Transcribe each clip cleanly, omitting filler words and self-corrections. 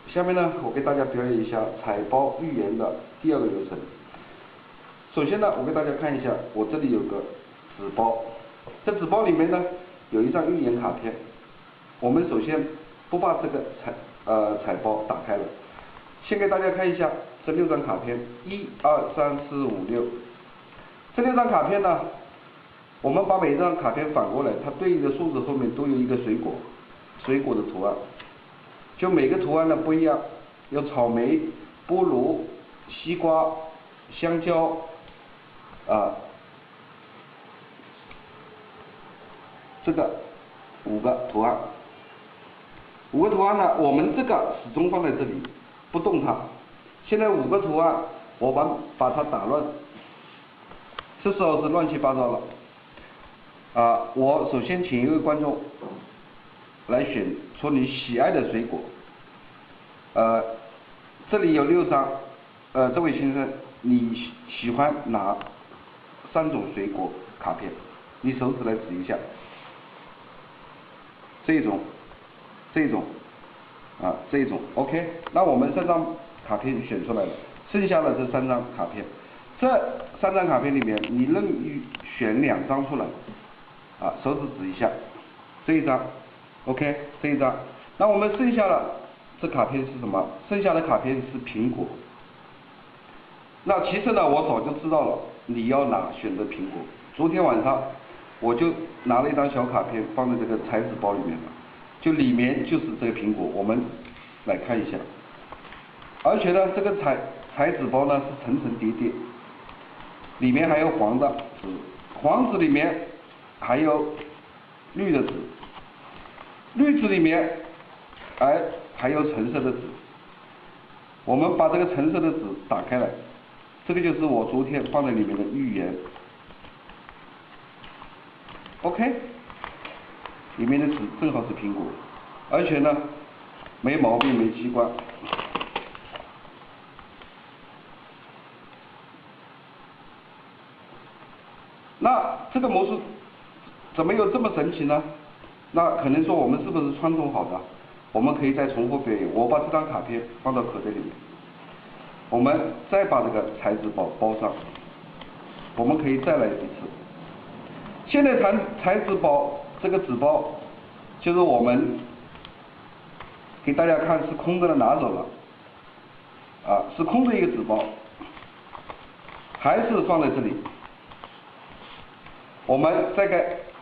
下面呢，我给大家表演一下彩包预言的第二个流程。首先呢，我给大家看一下，我这里有个纸包，这纸包里面呢有一张预言卡片。我们首先不把这个彩包打开了，先给大家看一下这6张卡片，1、2、3、4、5、6。这6张卡片呢，我们把每一张卡片反过来，它对应的数字后面都有一个水果的图案。就每个图案呢不一样，有草莓、菠萝、西瓜、香蕉，这个5个图案，5个图案呢，我们这个始终放在这里不动它。现在5个图案，我把它打乱，这时候是乱七八糟了。我首先请一位观众来选出你喜爱的水果。这里有6张，这位先生，你喜欢哪3种水果卡片？你手指来指一下。这种，OK。那我们3张卡片选出来了，剩下的这3张卡片，这3张卡片里面，你任意选2张出来，手指指一下，这一张 ，OK， 这一张。那我们剩下的这卡片是什么？剩下的卡片是苹果。那其实呢，我早就知道了你要选择苹果。昨天晚上我就拿了一张小卡片放在这个彩纸包里面了，就里面就是这个苹果。我们来看一下，而且呢，这个彩纸包呢是层层叠叠，里面还有黄的纸，黄纸里面还有绿的纸，绿纸里面还有橙色的纸。我们把这个橙色的纸打开来，这个就是我昨天放在里面的预言。OK， 里面的纸正好是苹果，而且呢没毛病没机关。那这个魔术怎么有这么神奇呢？那可能说我们是不是串通好的？我们可以再重复表演。我把这张卡片放到口袋里面，我们再把这个彩纸包上，我们可以再来一次。现在彩纸包这个纸包，就是我们给大家看是空的拿走了，是空的一个纸包，还是放在这里。我们再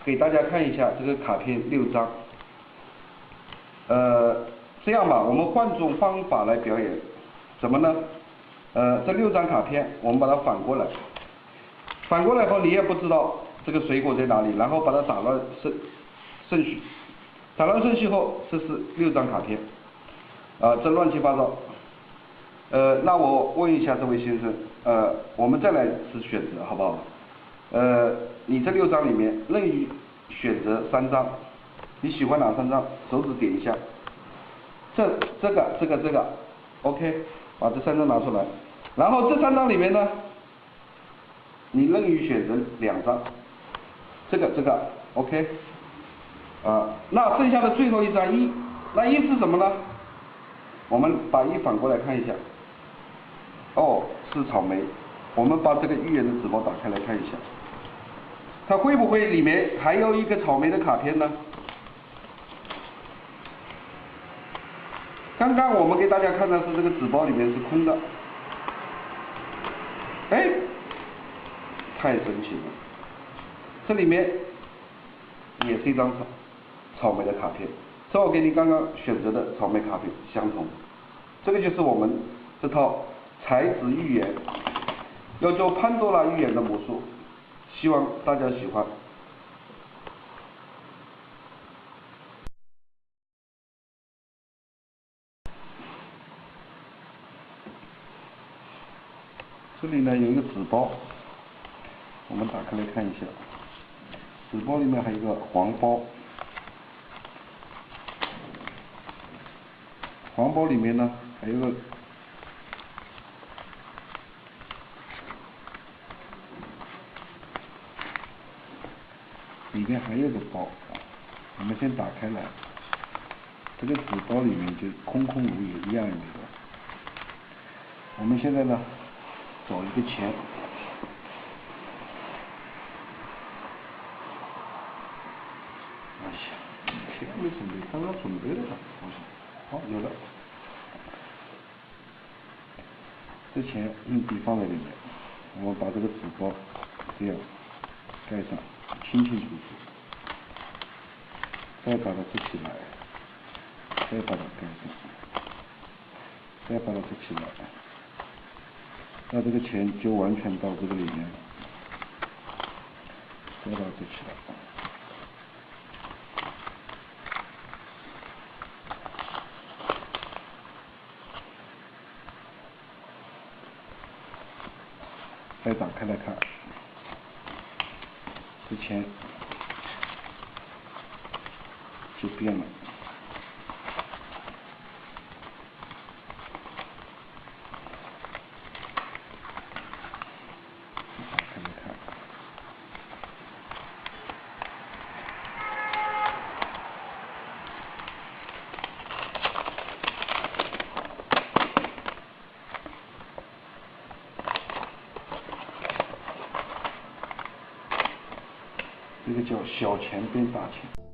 给大家看一下这个卡片6张，这样吧，我们换种方法来表演，怎么呢？这6张卡片我们把它反过来后你也不知道这个水果在哪里，然后把它打乱顺序，打乱顺序后，这是6张卡片，这乱七八糟。那我问一下这位先生，我们再来次选择好不好？你这6张里面任意选择3张，你喜欢哪3张？手指点一下。这个 ，OK， 把这3张拿出来，然后这3张里面呢，你任意选择2张，这个 ，OK， 那剩下的最后一张1，那1是什么呢？我们把1反过来看一下，是草莓。我们把这个预言的纸包打开来看一下，它会不会里面还有一个草莓的卡片呢？刚刚我们给大家看的是这个纸包里面是空的，太神奇了！这里面也是一张草莓的卡片，这我跟你刚刚选择的草莓卡片相同。这个就是我们这套彩纸预言，要做潘多拉预言的魔术，希望大家喜欢。这里呢有一个纸包，我们打开来看一下，纸包里面还有一个黄包，黄包里面呢还有个里面还有个包，我们先打开来，这个纸包里面就空空如也，一样也没有。我们现在呢，找一个钱。哎呀，钱没准备，刚刚准备了的，好像。好，有了。这钱硬币放在里面，我们把这个纸包这样盖上，清清楚楚。再把它支起来，再把它盖上，再把它支起来，那这个钱就完全到这个里面了。再把它支起来。再打开来看，这钱就变了。打开来看，这个叫小钱变大钱。